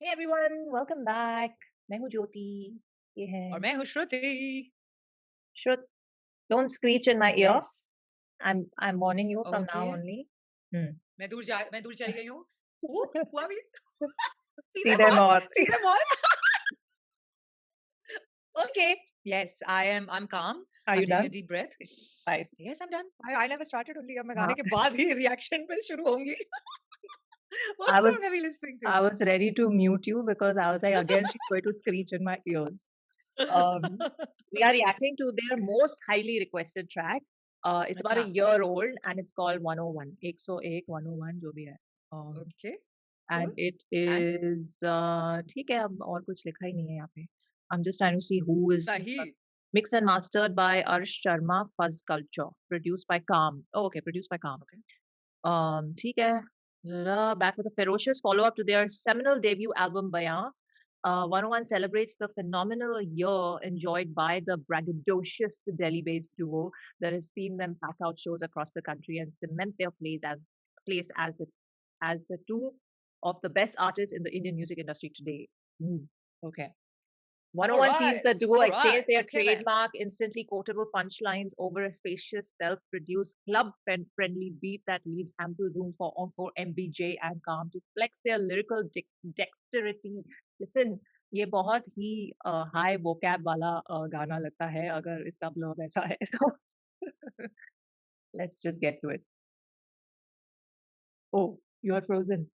Hey everyone, welcome back. मैं हूँ ज्योति. ये है और मैं हूँ श्रुति. Shruts. Don't screech in my ear. Yes. I'm warning you from now okay. only. Hmm. मैं दूर चली गई हूँ. हुआ भी. सीधे मौत. सीधे मौत. Okay. Yes, I'm calm. Are I'm you taking a done? deep breath. Right. Yes, I'm done. I never started only. अब मैं गाने हाँ. के बाद ही रिएक्शन पे शुरू होंगी. I What song was are we listening to? I was ready to mute you because I was like, again, she's going to screech in my ears. We are reacting to their most highly requested track. It's about a अच्छा. year old and it's called 101. 101, 101 जो भी है. Okay. And Cool. it And is ठीक है. अब और कुछ लिखा ही नहीं है यहाँ पे. I'm just trying to see who is सही. mixed and mastered by Arsh Sharma Fuzz Culture, produced by Calm. Oh, okay, produced by Calm. Okay. ठीक है. Back with a ferocious follow-up to their seminal debut album Bayan. 101 celebrates the phenomenal year enjoyed by the braggadocious Delhi-based duo that has seen them pack out shows across the country and cement their place as the two of the best artists in the Indian music industry today. Okay. All 101 sees right. the duo All exchange right. their Okay then. trademark, instantly quotable punchlines over a spacious, self-produced, club-friendly beat that leaves ample room for Encore MBJ and Calm to flex their lyrical dexterity. Listen, ये बहुत ही high vocab वाला गाना लगता है अगर इसका blurb ऐसा है तो. Let's just get to it. Oh, you are frozen.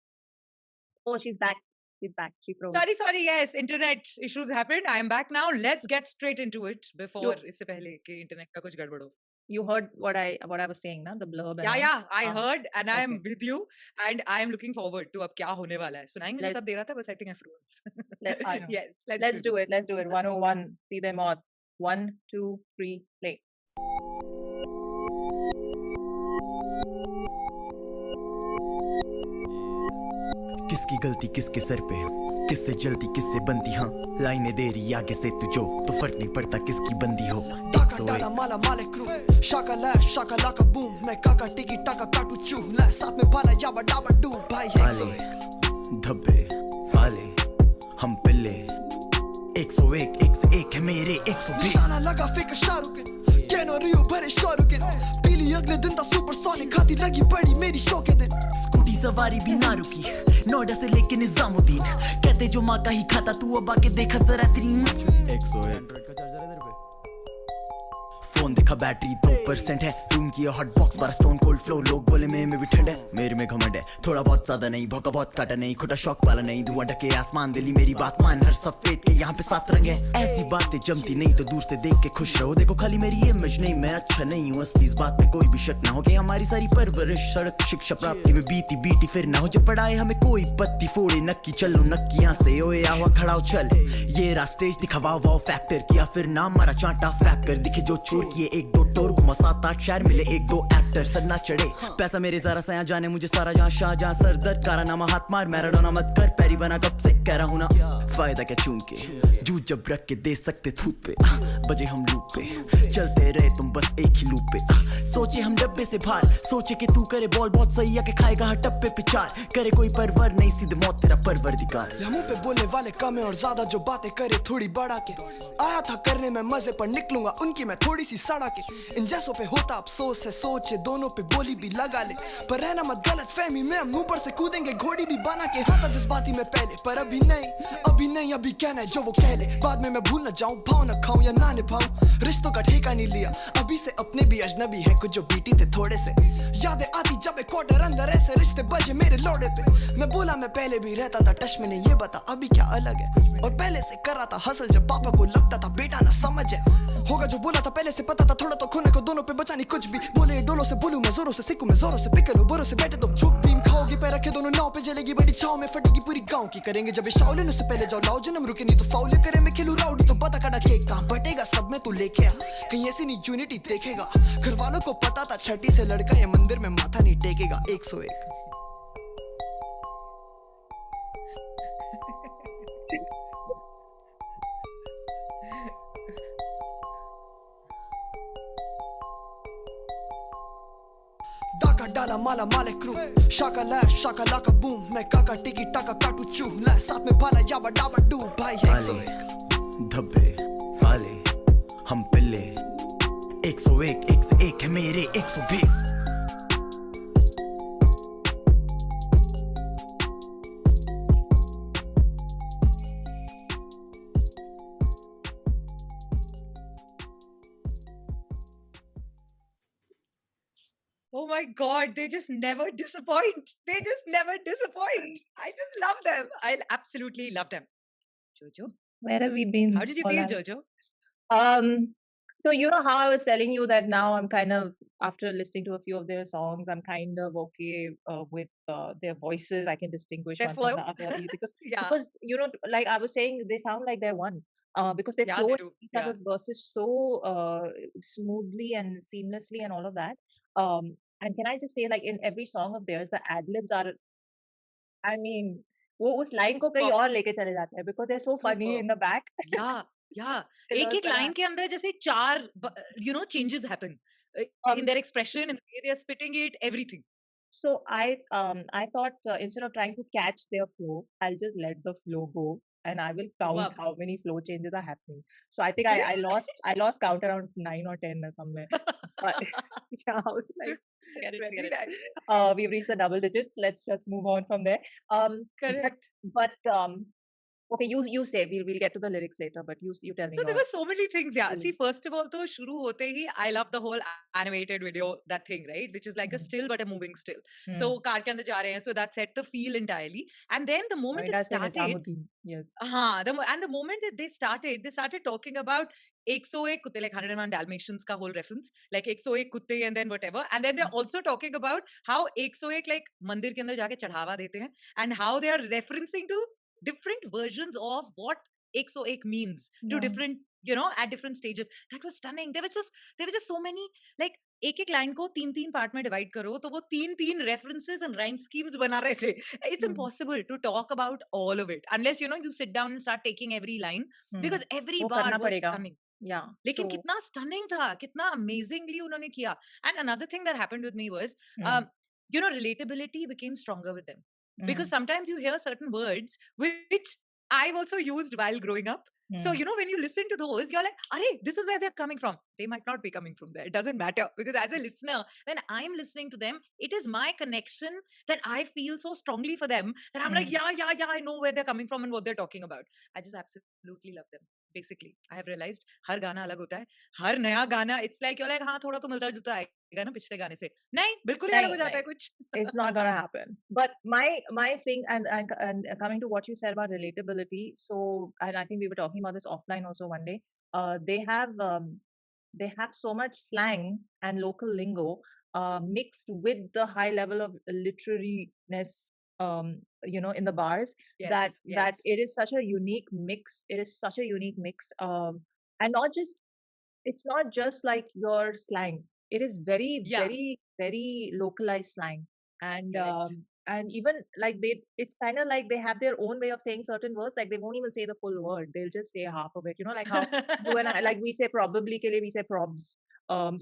Oh, she's back. She's back. She froze. Sorry. Yes, internet issues happened. I am back now. Let's get straight into it before You इससे पहले कि internet का कुछ गड़बड़ हो. you heard what I was saying, na? The blurb and all. Yeah, I हाँ, heard and I am okay. with you and I am looking forward to अब क्या होने वाला है. सुनाई मुझे सब दे Let's रहा था बस I think I froze. I know. Yes, let's Let's do do it. it. Let's do it. 101. See them all. 1, 2, 3, play. किसकी गलती किसके सर पे, किससे जल्दी किससे बनती, हाँ लाइनें दे रही आगे से तुझो तो फर्क नहीं पड़ता किसकी बंदी हो. Taka dada mala male crew, shaka la shaka laka boom, मैं काका टिकी टाका काटू चू, ले साथ में बाला याबा डाबा डू, भाई आले धब्बे आले हम पिल्ले 101 एक से एक है मेरे 120. निशाना लगा फेंका शाहरुख केनो रियो भरे शाहरुख पीली अगले दिन था सुपरसोनिक खाती लगी बड़ी मेरी शो के दिन. स्कूटी सवारी भी ना रुकी नोएडा से लेके निजामुद्दीन, कहते जो माँ का ही खाता तू अब आके देखा जरा तेरी 101 फोन देखा बैटरी 2% है, रूम की हॉट बॉक्स बार स्टोन कोल्ड फ्लो, लोग बोले में भी ठंड है, मेरे में घमंड है, थोड़ा बहुत ज्यादा नहीं, भौका बहुत काटा नहीं, खोटा शौक वाला नहीं, धुआं ढके आसमान, दिल्ली मेरी बात मान, हर सफेद के यहाँ पे 7 रंग है, ऐसी बातें जमती नहीं तो दूर से देख के खुश रहो, देखो खाली मेरी इमेज नहीं, मैं अच्छा नहीं हूँ असली, इस बात में कोई भी शक ना हो कि हमारी सारी परवरिश सड़क शिक्षा प्राप्ति में बीती फिर ना हो, जब पढ़ाए हमें कोई पत्ती फोड़े नक्की चलो नक्की यहाँ से ओए आवा खड़ा हो चल, ये रहा स्टेज दिखावा वाओ फैक्टर किया फिर नाम मारा चांटा फैक्ट कर, दिखे जो चोर किए 1-2 टोर घुमा 7-8 शहर मिले 1-2 एक्टर सर ना चढ़े, पैसा मेरे जरा सा यहाँ जाने मुझे सारा जहाँ शाह जहाँ सर दर्द कारनामा हाथ मार मैराडोना मत कर पैरी बना कब से कह रहा हूँ ना, फायदा क्या चून के जूझ जब रख के दे सकते थूत पे, बजे हम लूप पे चलते रहे तुम बस एक ही लूप पे, सोचे हम डब्बे से बाहर, सोचे कि तू करे बॉल बहुत सही आके खाएगा हर टप्पे पे चार, करे कोई परवर नहीं सीधे मौत तेरा परवरदिगार. मुंह पे बोलने वाले कम है और ज्यादा जो बातें करे थोड़ी बढ़ा के, आया था करने में मजे पर निकलूंगा उनकी मैं थोड़ी सी सड़ा के, इन जैसों पे होता अफसोस है सोचे दोनों पे बोली भी लगा ले, पर रहना मत गलत फहमी में हम मुंह पर से कूदेंगे घोड़ी भी बना के, हाँ था जज्बाती में पहले पर अभी नहीं अभी कहना है जो वो कह ले, बाद में मैं भूल न जाऊं भाव न खाऊं या ना निभाऊं, रिश्तों का ठेका नहीं लिया अभी से अपने भी अजनबी है कुछ जो बीटी थे थोड़े से, यादें आती जब एक क्वार्टर अंदर ऐसे रिश्ते बजे मेरे लोड़े पे, मैं बोला मैं पहले भी रहता था टच में नहीं ये बता अभी क्या अलग है, और पहले से कर रहा था हसल जब पापा को लगता था बेटा ना समझ है, होगा जो बोला था पहले से पता था थोड़ा तो खोने को दोनों पे बचा नहीं कुछ भी, बोले डोलों से बोलूं मैं जोरों से सीखूं मैं जोरों से पिकलो बोरों से बैठे तुम झुक भीम खाओगी पे रखे दोनों नाव पे जलेगी बड़ी छाव में फटेगी पूरी गांव की, करेंगे जब शाओलिन उससे पहले जाओ लाओ जन्म रुके नहीं तो फाउल करे मैं खेलूं राउडी तो पता कड़ा केक कहां बटेगा सब में तू लेके आ, कहीं ऐसी नहीं यूनिटी देखेगा, घर वालों को पता था छठी से लड़का ये मंदिर में माथा नहीं टेकेगा 101. डाका Mala mala male crew Shaka la shaka laka boom मैं काका टिकी टाका काटू चू ला साथ में भाला याबा डाबा डू भाई 101 धब्बे आले हम पिल्ले 101 101 है मेरे 120 Oh my God, they just never disappoint. They just never disappoint. I just love them. I absolutely love them. Jojo, Where have we been? how did you all feel, our- Jojo? So you know how I was telling you that now I'm kind of, after listening to a few of their songs, I'm kind of okay with their voices. I can distinguish Their one from the flow? other because Yeah, you know, like I was saying, they sound like they're one. Because they yeah, flow they into do. each Yeah. other's verses so smoothly and seamlessly and all of that. And can I just say, like in every song of theirs, the ad libs are, I mean, वो उस line को कहीं Superb. और लेके चले जाते हैं because they're so funny Superb. in the back. Yeah, yeah. Fillers एक-एक वाला. line के अंदर जैसे चार, changes happen in their expression, in the way they are spitting it, everything. So I thought instead of trying to catch their flow, I'll just let the flow go and I will count Superb. how many flow changes are happening. So I think I lost count around 9 or 10 or somewhere. But yeah, I was like, forget it, Very forget it. nice. We've reached the double digits. Let's just move on from there. Correct. But okay, you say we'll get to the lyrics later, but you tell me. So there your were so many things. Yeah. See, feeling. first of all, to shuru hote hi, I love the whole animated video, that thing, right? Which is like a Hmm. still but a moving still. Hmm. So car ke andar ja rahe hain, so that set the feel entirely. And then the moment Noida it se started, Nizamuddin. Yes. and the moment that they started talking about 101 kutte, like 101 Dalmatians ka whole reference, like 101 kutte and then whatever. And then they're also talking about how 101 like mandir ke andar jaake chadhawa dete hain, and how they are referencing to different versions of what 101 means to Yeah. different, at different stages. That was stunning. There were just so many, like एक line को तीन part में divide करो तो वो तीन references and rhyme schemes बना रहे थे. It's Hmm. impossible to talk about all of it unless you sit down and start taking every line, Hmm. because every वो bar करना was पड़ेगा. stunning. Yeah. लेकिन So कितना स्टनिंग था, कितना अमेजिंगली उन्होंने किया. And another thing that happened with me was, hmm. relatability became stronger with them, because Hmm. sometimes you hear certain words which I've also used while growing up. So, Hmm. when you listen to those, you're like, Arey, this is where they're coming from. They might not be coming from there. It doesn't matter. Because as a listener, when I'm listening to them, it is my connection that I feel so strongly for them that I'm like, Hmm. yeah, I know where they're coming from and what they're talking about. I just absolutely love them. Basically, I have realized हर गाना अलग होता है. हर नया गाना, it's like you're like, हाँ थोड़ा तो मिलता जुलता आएगा ना पिछले गाने से. नहीं, बिल्कुल ही अलग हो नहीं, जाता है नहीं. कुछ. It's not gonna happen. But my thing, and coming to what you said about relatability, so and I think we were talking about this offline also one day. They have so much slang and local lingo mixed with the high level of literariness, in the bars, that Yes. it is such a unique mix. It is such a unique mix, and not just, it's not just like your slang. It is very, Yeah. very, very localized slang. And Correct. and even like it's kind of like they have their own way of saying certain words. Like they won't even say the full word. They'll just say half of it. Like how you and I, like we say probably ke liye we say probs.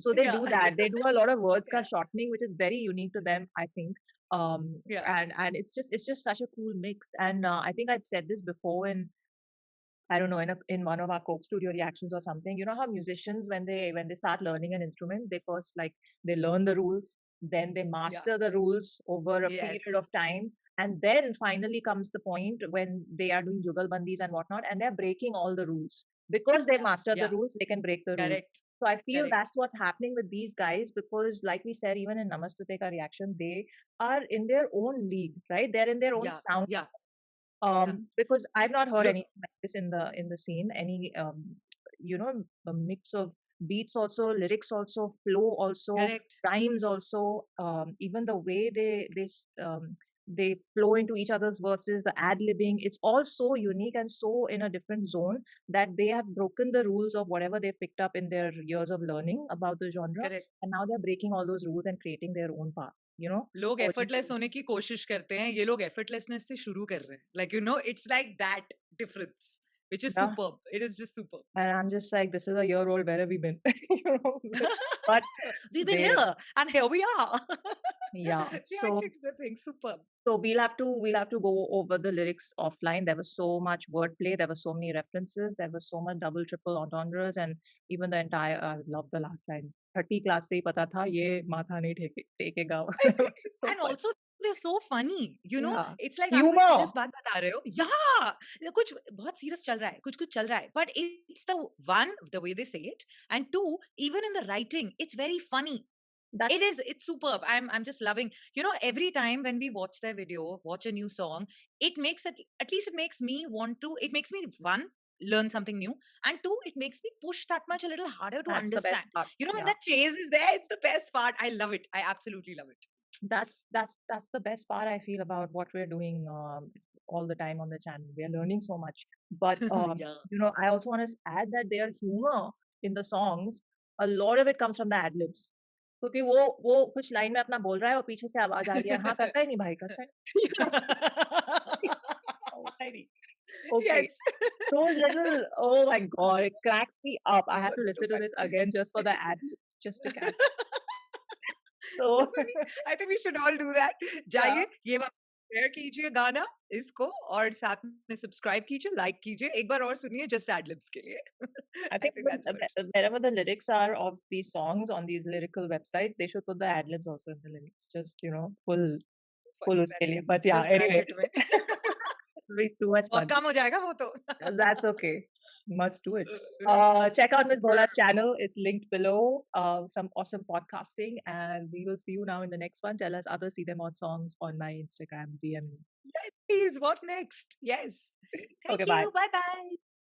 So they Yeah. do that. They do a lot of words ka shortening, which is very unique to them, I think. Yeah. And it's just such a cool mix. And I think I've said this before I don't know, in one of our Coke Studio reactions or something. You know how musicians, when they start learning an instrument, they first they learn the rules, then they master the rules over a period Yes. of time, and then finally comes the point when they are doing jugalbandis and whatnot, and they're breaking all the rules because they mastered the Yeah. rules. They can break the rules. Correct. So I feel Correct. that's what's happening with these guys because, like we said, even in Namastute ka reaction, they are in their own league, right? They're in their own Yeah. sound. Yeah. Because I've not heard Look, anything like this in the scene. Any a mix of beats also, lyrics also, flow also, correct. rhymes also. Even the way they flow into each other's verses, the ad libbing, it's all so unique and so in a different zone that they have broken the rules of whatever they picked up in their years of learning about the genre, Correct. and now they're breaking all those rules and creating their own path. लोग according effortless to- होने की कोशिश करते हैं, ये लोग effortlessness से शुरू कर रहे हैं. Like, it's like that difference which is Yeah. superb. It is just superb. And I'm just like, this is a year old. Where have we been? You know, but We've been they, here, and here we are. yeah. Reacting to the thing, superb. So we'll have to go over the lyrics offline. There was so much wordplay. There were so many references. There was so much double, triple entendres, and even the entire. I love the last line. 30 class से ही पता था ये माथा नहीं टेकेगा. So And funny. also, they're so funny. You know, Yeah. it's like आप कोई Humor. serious बात बता रहे हो. Yeah, कुछ बहुत serious चल रहा है, कुछ चल रहा है. But it's the way they say it, and two, even in the writing, it's very funny. That's It's superb. I'm just loving. You know, every time when we watch their video, watch a new song, it makes it, at least it makes me want to, it makes me one, learn something new, and two, it makes me push that much a little harder to that's the best understand. part. You know, when Yeah. that chase is there, it's the best part. I love it. I absolutely love it. That's the best part I feel about what we're doing all the time on the channel. We are learning so much. But Yeah. you know, I also want to add that their humor in the songs, a lot of it comes from the ad libs. क्योंकि वो कुछ line में अपना बोल रहा है और पीछे से आवाज आ रही है, हाँ करता ही नहीं भाई, करता है होता ही नहीं. Okay. Yes. Those little, oh my God, it cracks me up. I have to That's so listen to funny. this again just for the ad libs, just to catch. So So funny. I think we should all do that. जाइए ये share कीजिए गाना इसको और साथ में subscribe कीजिए, like कीजिए, एक बार और सुनिए just ad libs के लिए. I think that's good. wherever the lyrics are of these songs on these lyrical websites, they should put the ad libs also in the lyrics. Just, you know, full Funny उसके लिए. But yeah, Just anyway, bracket में. it's too much बहुत fun. कम हो जाएगा वो तो. That's okay. Must do it. Check out Miss Bola's channel. It's linked below. Some awesome podcasting, and we will see you now in the next one. Tell us other See Them On songs on my Instagram. DM me. Yes, please. What next? Yes. Thank Okay, you. bye. Bye bye.